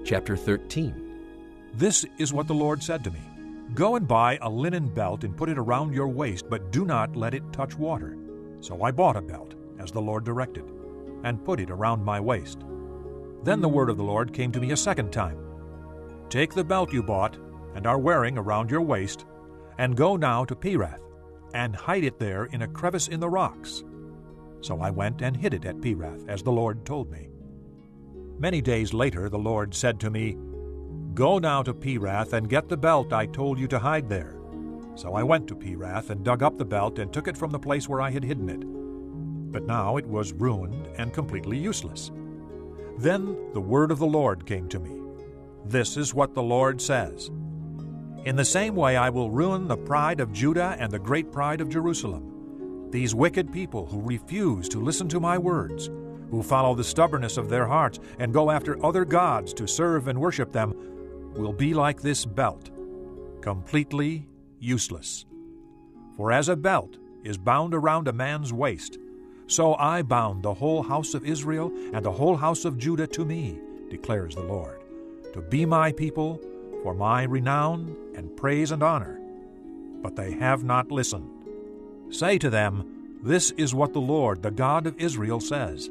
Chapter 13. This is what the Lord said to me. Go and buy a linen belt and put it around your waist, but do not let it touch water. So I bought a belt, as the Lord directed, and put it around my waist. Then the word of the Lord came to me a second time. Take the belt you bought and are wearing around your waist, and go now to Perath, and hide it there in a crevice in the rocks. So I went and hid it at Perath, as the Lord told me. Many days later the Lord said to me, Go now to Perath and get the belt I told you to hide there. So I went to Perath and dug up the belt and took it from the place where I had hidden it. But now it was ruined and completely useless. Then the word of the Lord came to me. This is what the Lord says. In the same way I will ruin the pride of Judah and the great pride of Jerusalem. These wicked people who refuse to listen to my words, who follow the stubbornness of their hearts and go after other gods to serve and worship them, will be like this belt, completely useless. For as a belt is bound around a man's waist, so I bound the whole house of Israel and the whole house of Judah to me, declares the Lord, to be my people, for my renown and praise and honor. But they have not listened. Say to them, This is what the Lord, the God of Israel, says.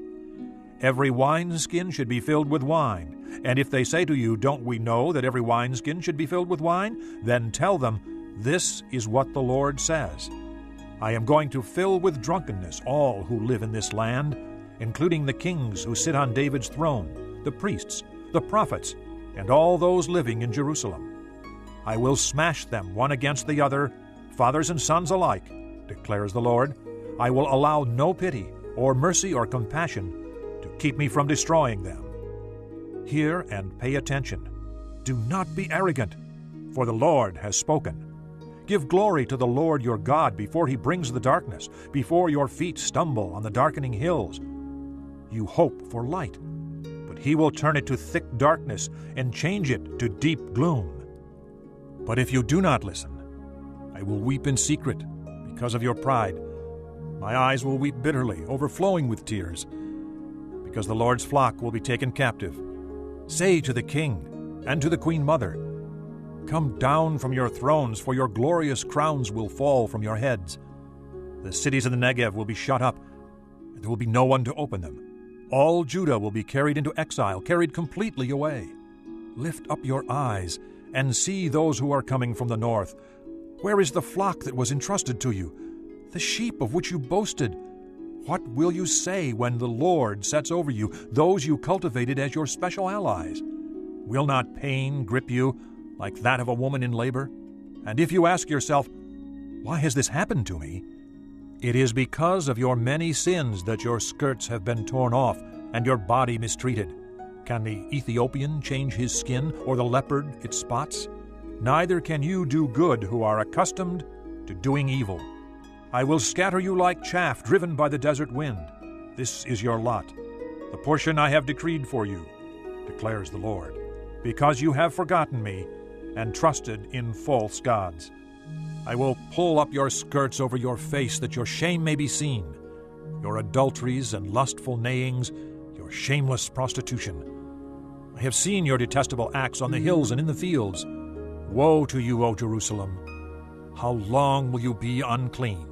Every wineskin should be filled with wine. And if they say to you, Don't we know that every wineskin should be filled with wine? Then tell them, This is what the Lord says. I am going to fill with drunkenness all who live in this land, including the kings who sit on David's throne, the priests, the prophets, and all those living in Jerusalem. I will smash them one against the other, fathers and sons alike, declares the Lord. I will allow no pity or mercy or compassion to keep me from destroying them. Hear and pay attention. Do not be arrogant, for the Lord has spoken. Give glory to the Lord your God before he brings the darkness, before your feet stumble on the darkening hills. You hope for light, but he will turn it to thick darkness and change it to deep gloom. But if you do not listen, I will weep in secret because of your pride. My eyes will weep bitterly, overflowing with tears, because the Lord's flock will be taken captive. Say to the king and to the queen mother, Come down from your thrones, for your glorious crowns will fall from your heads. The cities of the Negev will be shut up, and there will be no one to open them. All Judah will be carried into exile, carried completely away. Lift up your eyes and see those who are coming from the north. Where is the flock that was entrusted to you, the sheep of which you boasted? What will you say when the Lord sets over you those you cultivated as your special allies? Will not pain grip you like that of a woman in labor? And if you ask yourself, Why has this happened to me? It is because of your many sins that your skirts have been torn off and your body mistreated. Can the Ethiopian change his skin, or the leopard its spots? Neither can you do good who are accustomed to doing evil. I will scatter you like chaff driven by the desert wind. This is your lot, the portion I have decreed for you, declares the Lord, because you have forgotten me and trusted in false gods. I will pull up your skirts over your face that your shame may be seen, your adulteries and lustful neighings, your shameless prostitution. I have seen your detestable acts on the hills and in the fields. Woe to you, O Jerusalem! How long will you be unclean?